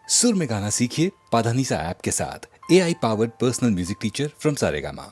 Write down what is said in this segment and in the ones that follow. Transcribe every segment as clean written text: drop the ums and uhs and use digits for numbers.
सुर में गाना सीखिए पाधानीसा ऐप के साथ। AI powered personal music teacher from Saregama.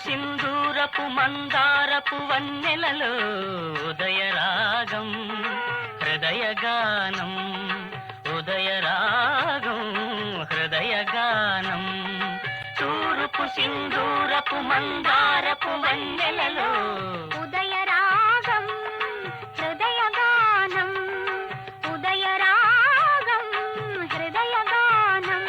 సింధూరపు మందారపు వన్నెలలో ఉదయరాగం హృదయగానం ఉదయరాగం హృదయగానం తూర్పు సింధూరపు మందారపు వన్నెలలో ఉదయరాగం హృదయగానం ఉదయరాగం హృదయగానం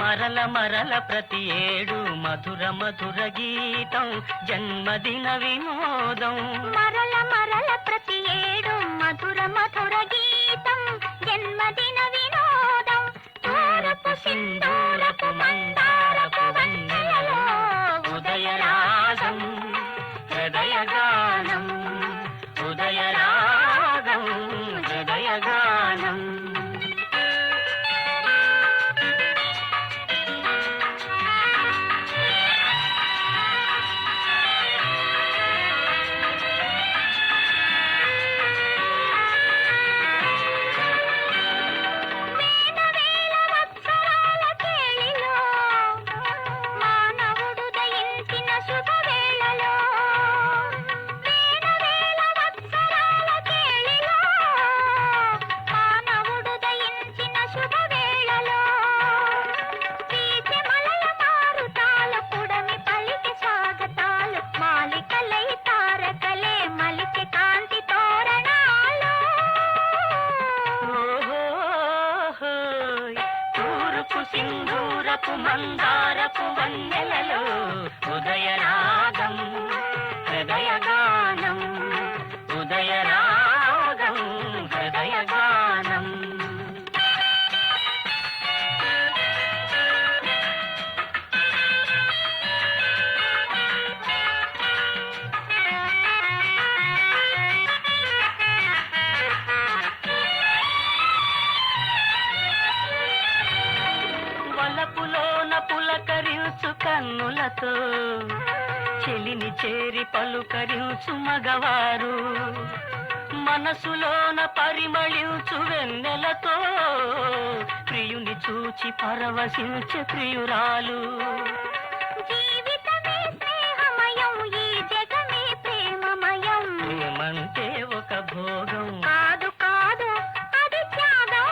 మరల మరల ప్రతి ఏడు మధుర మధుర గీతం జన్మదిన వినోదం మరల మరల ప్రతి ఏడు మధుర మధుర గీతం జన్మదిన వినోదం తూర్పు సింధూరపు మందారపు వన్నెలలో ఉదయరాగం హృదయగానం ఉదయరాగం హృదయగానం చెలిని చేరి పలుకరించు మగవారు మనసులోన పరిమళించు వెన్నెలతో ప్రియుని చూచి పరవశించే ప్రియురాలు జీవితమే స్నేహమయం ఈ జగమే ప్రేమమయం ప్రేమంటే ఒక భోగం కాదు కాదు అది త్యాగం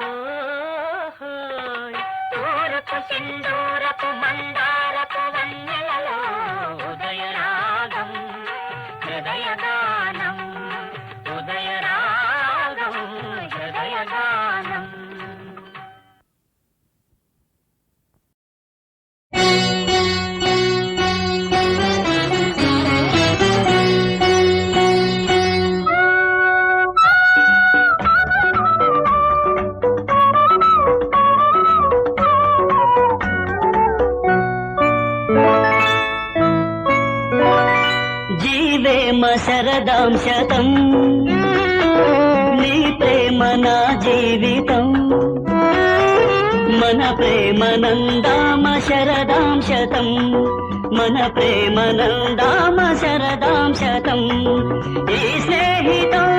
ఓహోయ్. తూర్పు సింధూరపు మందారపు వన్నెలలో ఉదయరాగం హృదయగానం ఉదయరాగం హృదయగానం జీవేమ శరదాం శతం నీ ప్రేమ నా జీవితం మన ప్రేమ నందామ శరదాం శతం మన ప్రేమ నందామ శరదాం శతం ఈ స్నేహితం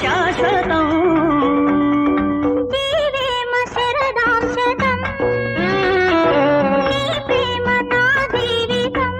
శాశ్వతం జీవేమ శరదాం శతం నీ ప్రేమ నా జీవితం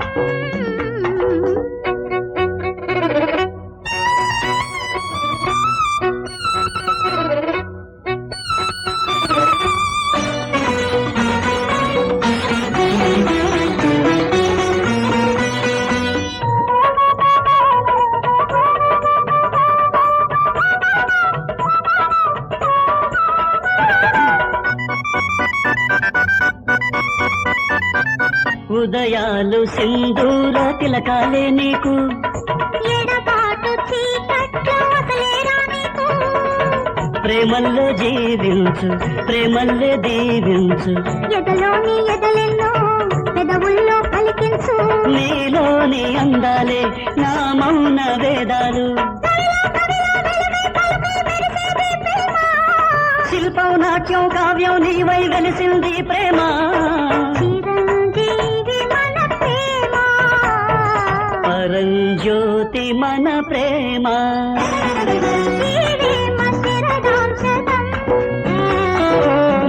ఉదయాలు సింధూర తిలకాలే నీకు ఎడబాటు చీకట్లు వదిలేరా నీకు ప్రేమల్లో జీవించు ప్రేమల్లే దీవించు ఎదలోని ఎదలెన్నో పెదవుల్లో పలికించు నీలోని అందాలే నా మౌన వేదాలు శిల్పం నాట్యం కావ్యం నీవై వెలిసింది ప్రేమ చిరంజీవి మన ప్రేమ పరంజ్యోతి మన ప్రేమ జీవేమ శరదాం శతం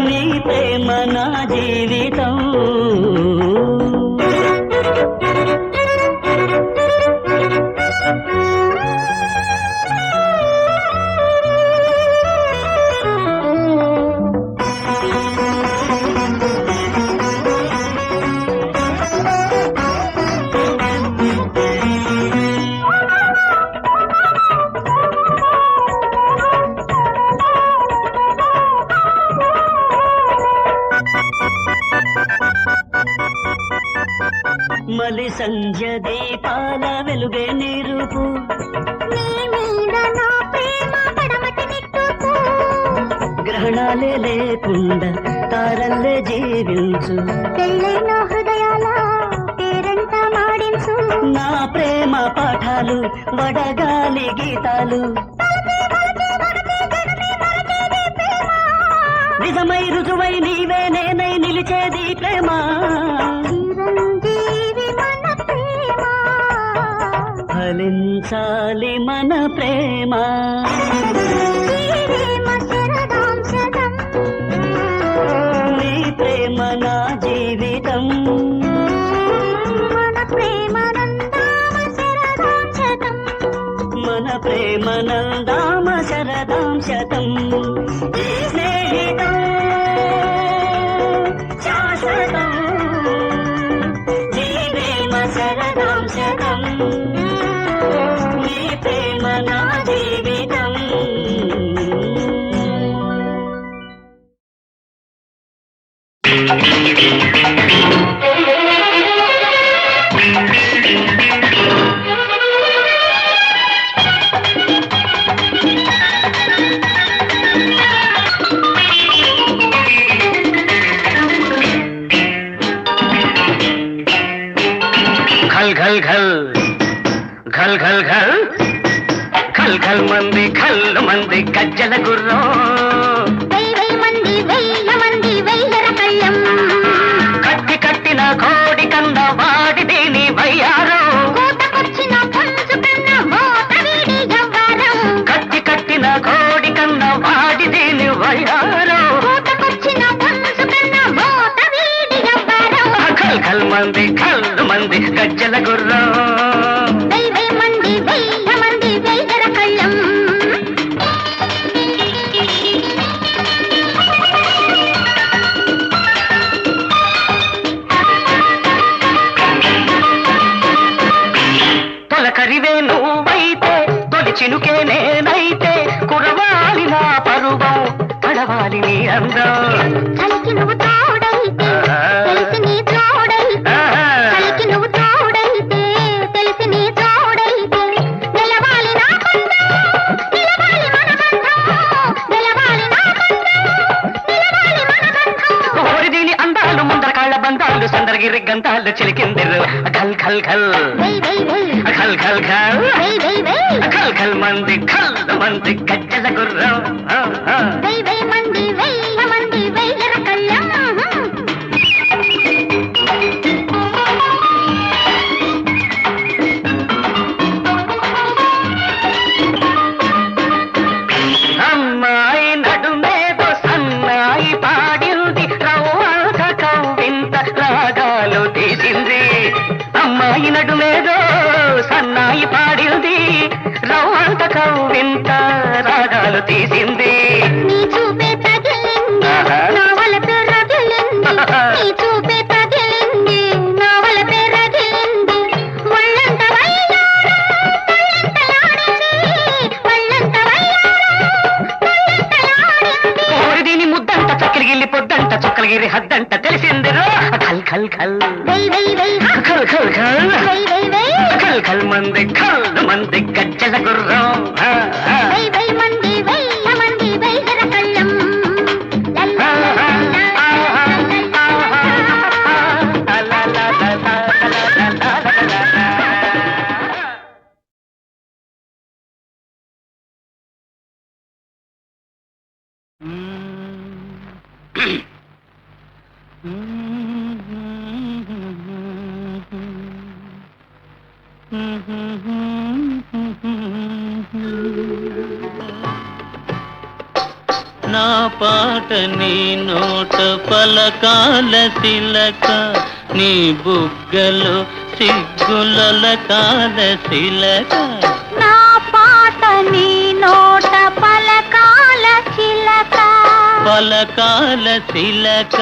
నీ ప్రేమ నా జీవితం మలి సంధ్య దీపాల వెలుగే నీరుపు నీ మీద నా ప్రేమ పడమటి నిట్టుకు గ్రహణాలే లేకుండా తారల్లే జీవించు పెళ్ళైన హృదయాల పేరంట మాడించు నా ప్రేమ పాఠాలు వడగాలి గీతాలు నిజమై రుజువై నీవే నేనై నిలిచేది ప్రేమ చిరంజీవి మన ప్రేమ ఫలించాలి మన ప్రేమ జీవేమ శరదాం శతం నీ ప్రేమ నా జీవితం మన ప్రేమ నందామ శరదాం శతం మన ప్రేమ నందామ శరదాం శతం ఈ స్నేహితం శాశ్వతం జీవేమ శరదాం శతం నీ ప్రేమ నా జీవితం घल घल घल घल घल घल घल घल मंदी गज्जल गुर्रो వెయ్యి మంది వెయ్యర కళ్ళం కల్ మంది గజ్జల గుర్రం వెయ్యి మంది వెయ్యర కళ్ళం తొలకరివే నువ్వైతే తొలి చినుకే నేనైతే కురవాలి నా పరువం పడవాలి నీ అందం కలికి నువ్వు తోడైతే తెలిసి నీ తోడైతే కలికి నువ్వు తోడైతే తెలిసి నీ తోడైతే నిలవాలి నా బంధం నిలవాలి మన బంధం నిలవాలి నా బంధం నిలవాలి మన బంధం ఓరి దీని అందాలు ముందర కాళ్ళ బంధాలు సందరగిరి గంధాలు చిలికిందిరు ఘల్ ఘల్ ఘల్ ఘల్ ఘల్ ఘల్ ఘల్ ఘల్ మంది గజ్జల గుర్రం వెయ్యి మంది వెయ్యర కళ్ళం అమ్మాయి నడుమేదో సన్నాయి పాడింది రవ్వంత కవ్వింత రాగాలు తీసింది అమ్మాయి నడుమేదో సన్నాయి పాడింది రవ్వంత కవ్వింత రాగాలు తీసింది నీ చూపే తగిలింది నా వలపు రగిలింది నీ చూపే తగిలింది నా వలపు రగిలింది ఒళ్ళంత వయ్యారం ఒళ్ళంత వయ్యారం కోరి దీని ముద్దంట చక్కలిగిల్లి పొద్దంట చుక్కలగిరి హద్దంట తెలిసిందిరో ఖల్ ఖల్ ఖల్ ఖల్ ఖల్ ఖల్ ఖల్ ఖల్ మంది గజ్జల గుర్రం వెయ్యి మంది వెయ్యర కళ్ళం నా పాట నీ నోట పలకాల తిలక నీ బుగ్గలు సిగ్గులకాల శిలక నా పాట నీ నోట పలకాల చిలక పలకాల శిలక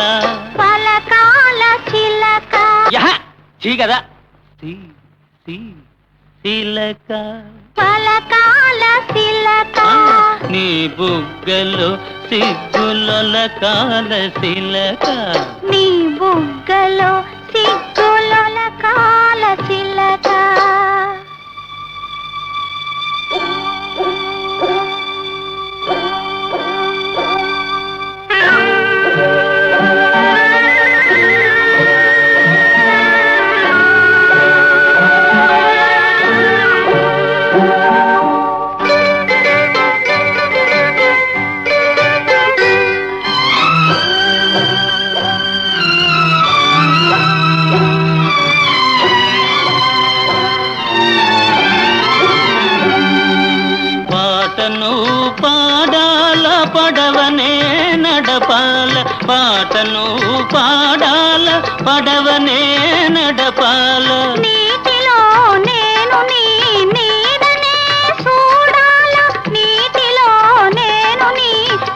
పలకాల చిలక చీ కదా శిలక పలకాల చిలక నీ బుగ్గలు సిగ్గులకాల శిలక నీ బుగ్గలో సిగ్గులకాల చిలక పాడాల పడవనే నడపాల పాటను పాడాల పడవనే నడపాల నీటిలో నేను నీ నీడనే చూడాల నీటిలో నేను నీ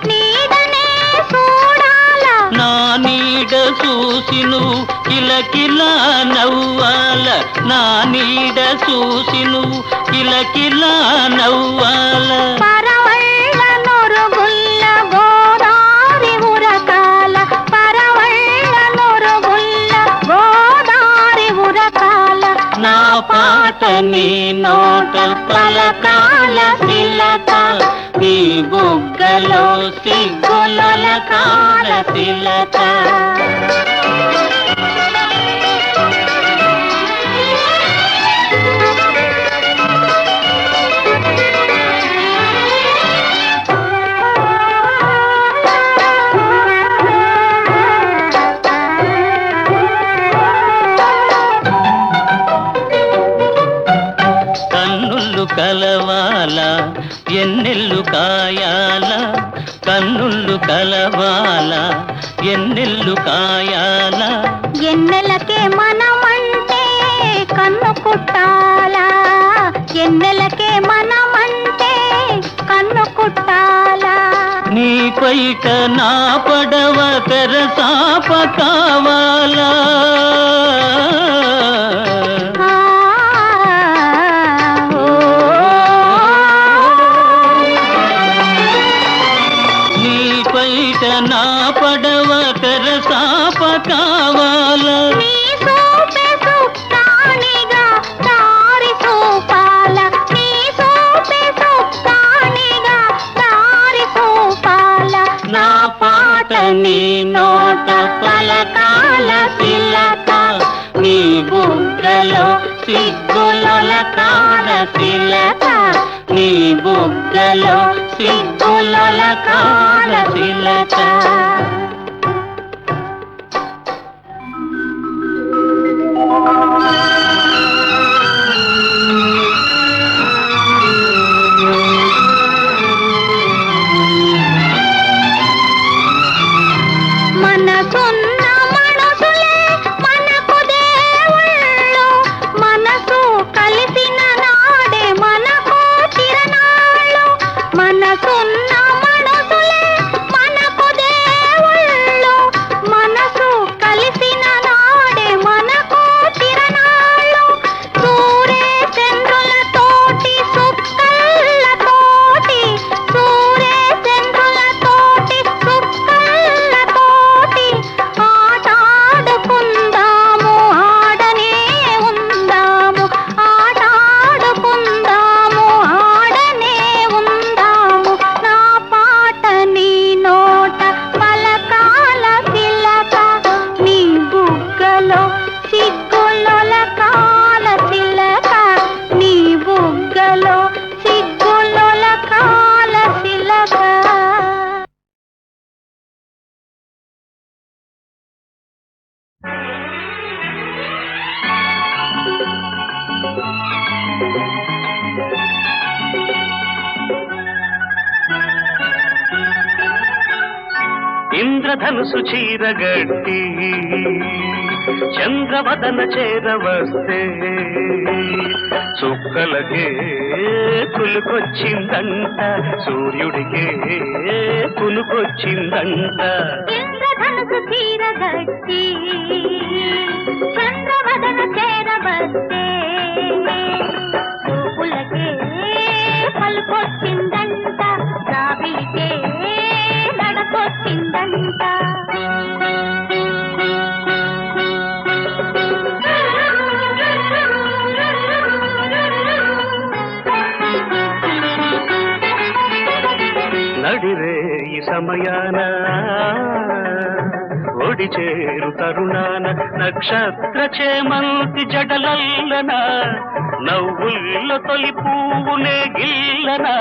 నీడనే చూడాల నా నీడ చూసి నువ్వు కిలకిలా నవ్వాల నా నీడ చూసి నువ్వు కిలకిలా నవ్వాల పరవళ్ళ నొరుగుల్ల గోదారి ఉరకాల పరవళ్ళ నొరుగుల్ల గోదారి ఉరకాల నా పాట నీ నోట పలకాల శిలక నీ బుగ్గలో సిగ్గులకాల శిలక కలవాల ఎన్నెల్లు కాయాల కన్నుళ్ళు కలవాల ఎన్నెల్లు కాయాల ఎన్నెలకే మన పైట నా పడవ తెరసాప కావాలా నీ పైట నా పడవ తెరసాప కావాలా నా పాట నీ నోట పలకాల తిలక నీ బుగ్గలో సిగ్గులొలకాల తిలక నీ బుగ్గలో సిగ్గులొలకాల తిలక మనసున్న మనసులే మనకు దేవుళ్ళు మనసు కలిసిన నాడే మనకు చిరనాళ్ళు మనసున్న మనసులే మనకు దేవుళ్ళు మనసు కలిసిన నాడే మనకు చిరనాళ్ళు సూరే చంద్రులతోటి సుక్కలతోటి సూరే చంద్రులతోటి సుక్కలతోటి ఆటాడుకుందాము ఆడనే ఉందాము ఆటాడుకుందాము ఆడనే ఉందాము నా పాట నీ నోట పలకాల తిలక నీ బుగ్గలో సిగ్గులొలకాల తిలక నీ బుగ్గలో సిగ్గులొలకాల తిలక ఇంద్రధనుసు చీరగట్టి చంద్రవదన చేరవస్తే చుక్కలకే కులుకొచ్చిందంట సూర్యుడికే కులుకొచ్చిందంట ఇంద్రధనుసు చీరగట్టి చంద్రవదన చేరవస్తే చూపులకే పలుకొచ్చిందంట జాబిలికే నడకొచ్చిందంట నడిరే ఈ సమయాన ఒడి చేరు తరుణాన నక్షత్ర చేమంతి జడలల్లన నవ్వుల్లో తొలి పువ్వునే గిల్లనా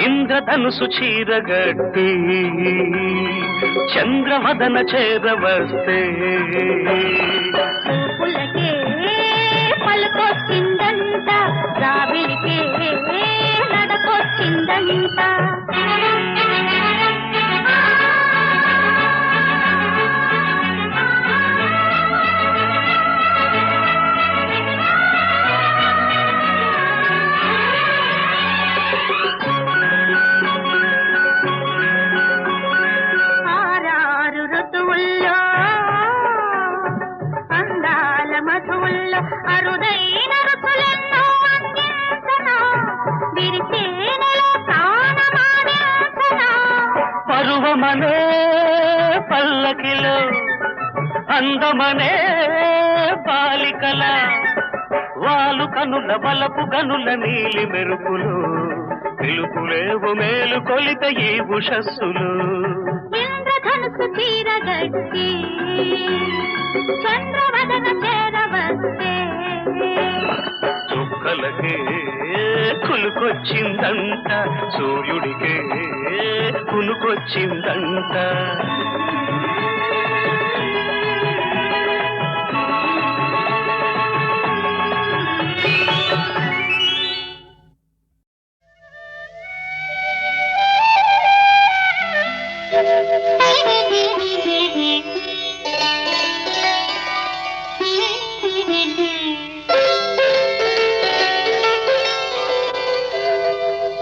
ఇంద్రధనుసు చీరగట్టి చంద్రవదన చేరవస్తే చూపులకే పలుకొచ్చిందంట రావిలికే నడకొచ్చిందంట ఆరారు ఋతువుల్లో అందాల మధువుల్లో అరుదైన రుచులెన్నో అందించనా విరిచేనలో ప్రాణమానించనా పరువమనే పల్లకిలో అందమనే బాలికల వాలు కనుల వలపు గనుల నీలి మెరుపులు పిలుపులేవు మేలు కొలిత ఈ ఉషస్సులు ఇంద్రధనుసు చీరగట్టి చంద్రవదన చేరవస్తే చుక్కలకే కులుకొచ్చిందంట సూర్యుడికే కునుకొచ్చిందంట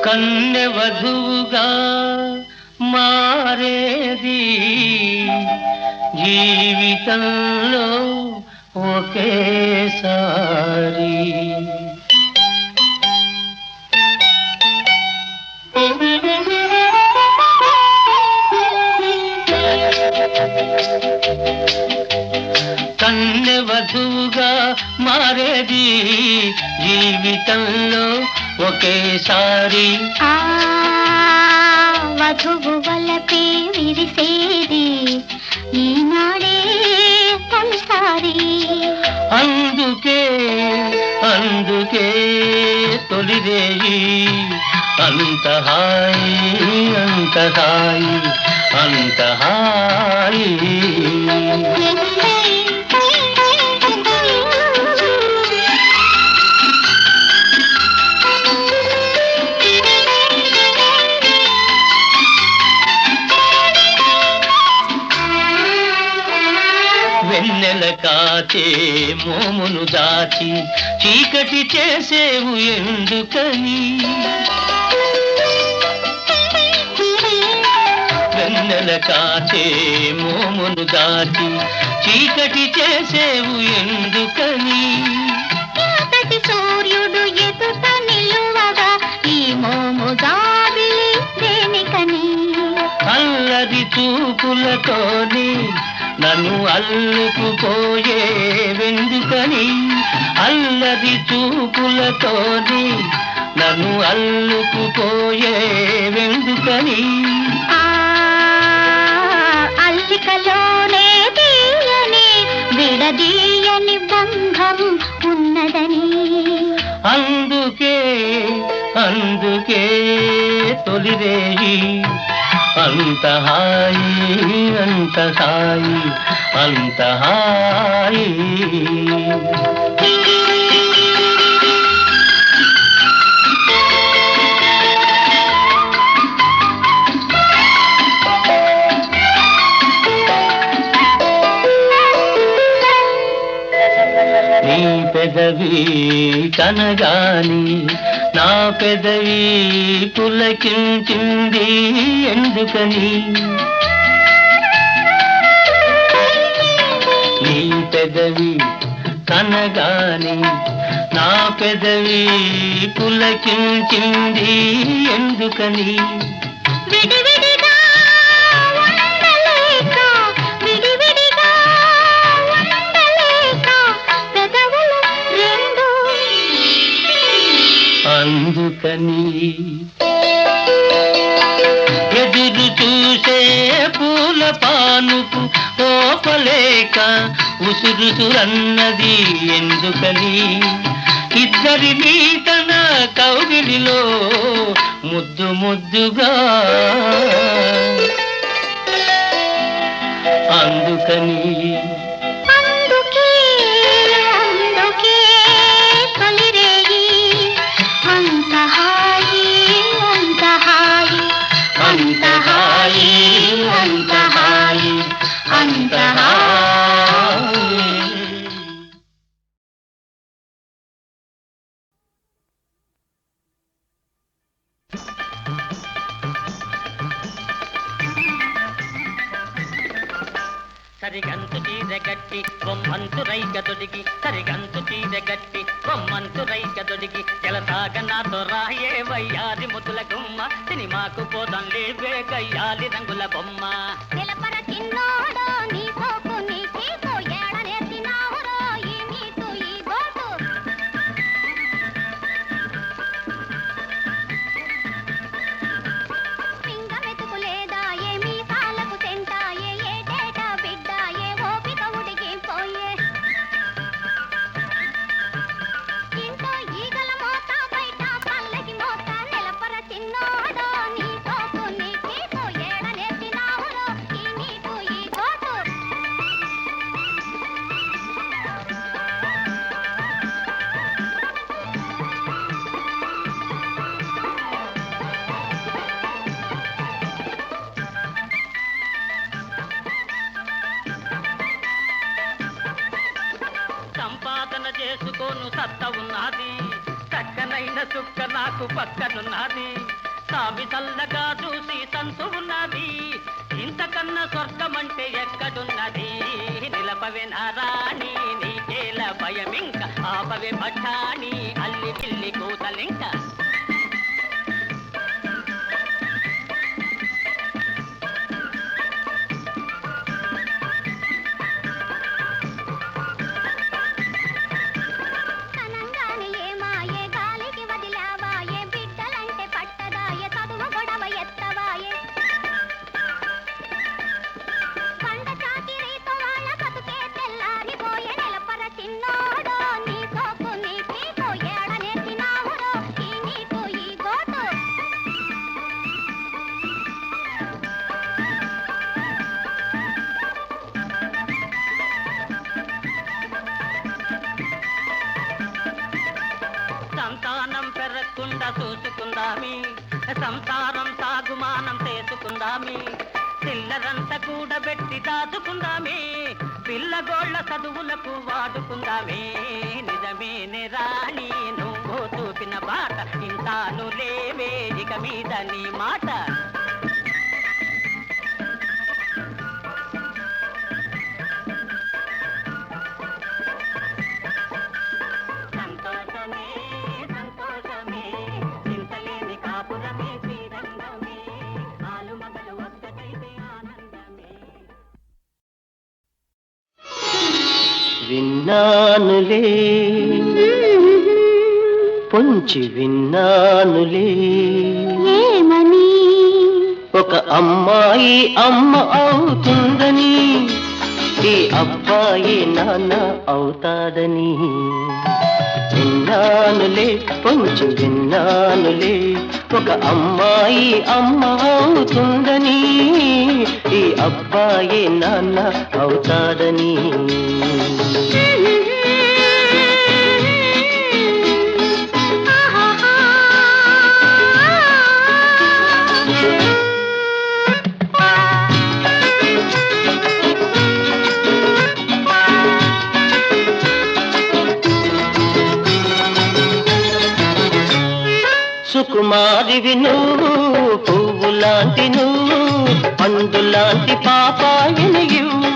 కన్నె వధువుగా మారేది జీవితంలో ఒకేసారి. కన్నె వధువుగా మారేది జీవితంలో ఒకేసారి. వధువు వలపే విరిసేది ఈనాడే తొలిసారి. అందుకే అందుకే తొలిరేయి అంత హాయి అంత హాయి అంత హాయి. వెన్నెల కాచే మోమును దాచి చీకటి చేసేవు ఎందుకని. వెన్నెల కాచే మోమును దాచి చీకటి చేసేవు ఎందుకని. ఇంతటి సూర్యుడు ఎదుట నిలువగా ఈ మోము జాబిలి దేనికని. అల్లరి చూపులతోని నన్ను అల్లుకుపోయే వెందుకని. అల్లరి చూపులతోని నన్ను అల్లుకుపోయే వెందుకని. అల్లికలోనే తీయని విడదీయని బంధం ఉన్నదని. అందుకే అందుకే తొలిరేయి అంత హాయి అంత హాయి అంత హాయి. నీ పెదవి కనగాని నా పెదవి పులకించింది ఎందుకని. నీ పెదవి కనగాని నా పెదవి పులకించింది ఎందుకని. విడివిడిగా ఉండలేక విడివిడిగా ఉండలేక పెదవులు రెండు అందుకని. ఎదురు చూసే పూల పానుపు ఓపలేక ఉసురుసురన్నది ఎందుకని. ఇద్దరినీ తన కౌగిలిలో ముద్దు ముద్దుగా అందుకని. అందుకే అందుకే తొలిరేయి అంత హాయి అంత హాయి అంత హాయి అంత హాయి అంత హాయి. సరిగంతు చీర గట్టి బొమ్మంతు రైక దొడిగి సరిగంతు చీర గట్టి బొమ్మంతు రైక దొడిగి జలసాగ నాతో రాయే వయ్యారి ముద్దుల గుమ్మ సినిమాకు పోదాం లేవే గయ్యాలి రంగుల బొమ్మ. నిలపర చిన్నోడో నీ సోకు నీ చీకు ఏడనేసినావురో ఈ నీకు ఈ గోటు. పింగ మెతుకు లేదా ఏమీ సాలకు సెంటాయే ఏటేట బిడ్డ ఏ ఓపిక ఉడిగిపోయే. ఇంట్లో ఈగల మోత బయట పల్లకి మోత నిలపర చిన్నోడో నీ సోకు నీ చీకు ఏడనేసినావురో ఈ నీకు ఈ గోటు. సంపాదన చేసుకోను సత్త ఉన్నది చక్కనైన చుక్క నాకు పక్కనున్నది. సామి చల్లగా చూసి సంతు ఉన్నది, ఇంతకన్నా స్వర్గమంటే ఎక్కడున్నది? నిలపవే నారాణి నీకేల భయమింక, ఆపవే పఠాని అల్లి పిల్లి కూతలింక. సంతానం పెరగకుండా చూసుకుందామి, సంసారం సాగుమానం చేసుకుందామి, పిల్లరంతా కూడబెట్టి దాచుకుందామే, పిల్లగోళ్ల చదువులకు వాడుకుందామే. నిజమేనే రాణి నువ్వు చూపిన బాట, ఇంతాను లేవే ఇక మీద నీ మాట. విన్నానులే పొంచి విన్నానులే ఏమని? ఒక అమ్మాయి అమ్మ అవుతుందని, ఈ అబ్బాయి నాన్న అవుతాదని. విన్నానులే పొంచి విన్నానులే, ఒక అమ్మాయి అమ్మ అవుతుందని, ఈ అబ్బాయి నాన్న అవుతాదని. సుకుమారివి నువ్వు, పువ్వు లాంటి నువ్వు, పండు లాంటి పాపాయిని ఇవ్వు.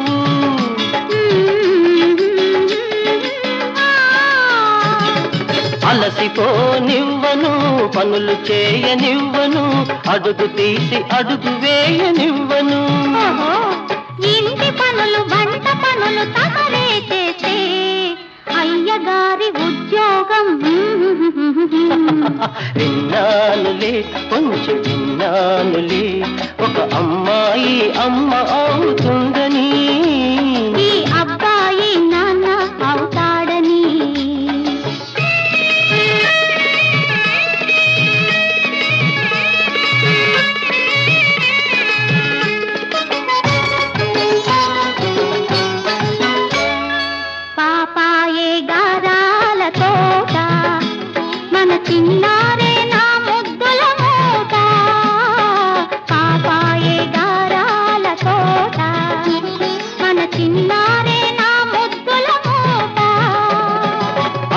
అలసిపోనివ్వను, పనులు చేయనివ్వను, అడుగు తీసి అడుగు వేయనివ్వను. ఇంటి పనులు వంట పనులు తమరే చేసే అయ్యగారి ఉద్యోగం. విన్నానులే కొంచెం విన్నానులే, ఒక అమ్మాయి అమ్మ అవుతుందని, ఈ అబ్బాయి నాన్న అవుతాడని. పాపాయే గారాల తోట, మన చిన్నారే నా ముద్దుల మూట. పాపాయే గారాల తోట, మన చిన్నారే నా ముద్దుల మూట.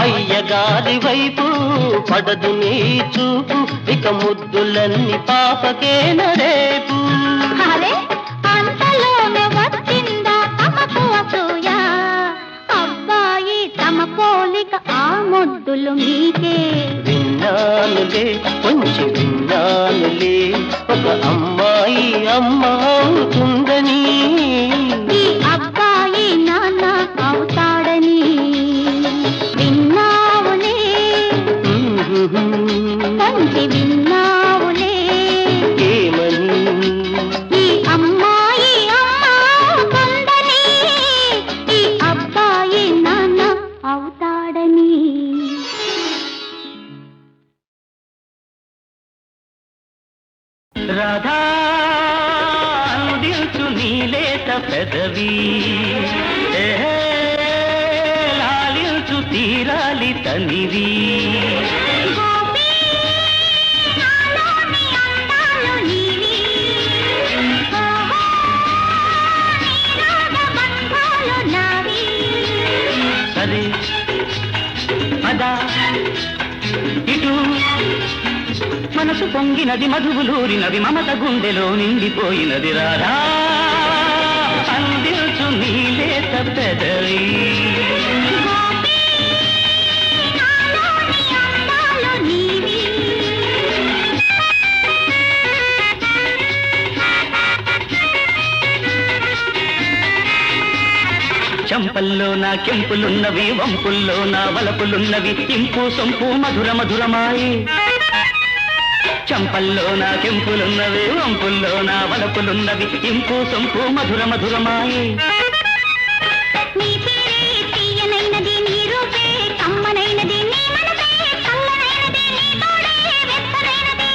అయ్యగారి వైపు పడదు నీ చూపు, ఇక ముద్దులన్నీ పాపకేన రేపు. అరే అంతలోనే వచ్చిందా తమకు అసూయ, అబ్బాయి తమ పోలిక ఆ ముద్దులు మీకే. విన్నానులే కొంచెం విన్నానులే, ఒక అమ్మాయి అమ్మ అవుతుందని, ఈ అబ్బాయి నాన్న అవుతాడని. విన్నావులే కొంచెం విన్నావులే, ఏమని? ఈ అమ్మాయి అమ్మ అవుతుందని, ఈ అబ్బాయి నాన్న అవుతాడని. రాధా అందించు నీలేత పెదవి, లాలించు తీరాలి తనివి. గోపీ నాలోని అందాలు నీవి, ఓహో నీరాగ బంధాలు నావి. సరే పద ఇటు మనసు మనసు పొంగినది మధువులూరినవి మమత గుండెలో నిండిపోయినది రాధా అందించు నీలేత పెదవి చంపల్లో నా కెంపులున్నవి వంపుల్లో నా వలపులున్నవి ఇంపు సొంపు మధుర మధురమాయి చంపల్లో నా కెంపులున్నవి వంపుల్లో నా వలపులున్నవి ఇంపు సొంపు మధుర మధురమాయి నీ పేరే తీయనైనది నీ రూపే కమ్మనైనది నీ మనసే చల్లనైనది నీ తోడే వెచ్చనైనది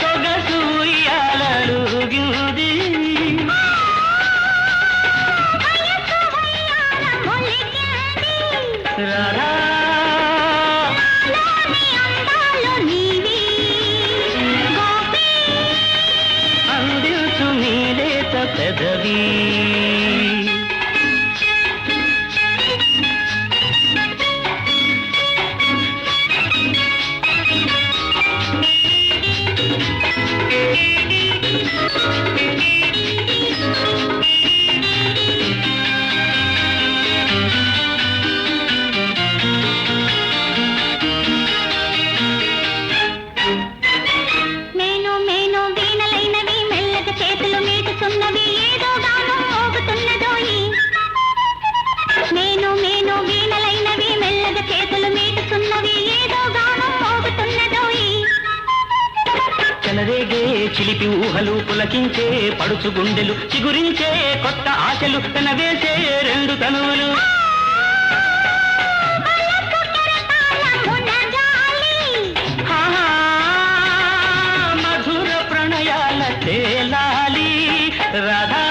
సొగసు ఉయ్యాలలుగింది రాధా అందించు నీలేత పెదవి మేను మేను వీణలైనవి మెల్లగా చేతులు మీటుతున్నవి ఏదో గానం మోగుతున్నదోయి మేను మేను వీణలైనవి మెల్లగా చేతులు మీటుతున్నవి ఏదో గానం మోగుతున్నదోయి చెలరేగే చిలిపి ఊహలు పులకించే పడుచు గుండెలు చిగురించే కొత్త ఆశలు తనవేసే రెండు తనువులు ఆహా, మధుర ప్రణయాల తేలాలి రాధా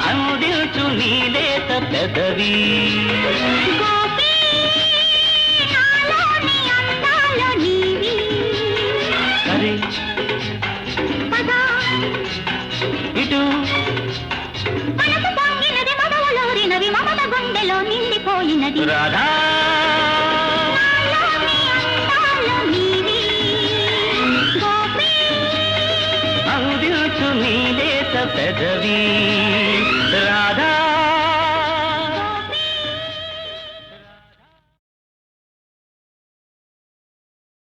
అందించు నీలేత పెదవి సరే ఇటు మమత గుండెలో నిండిపోయినది రాధా అందించు నీలేత పెదవి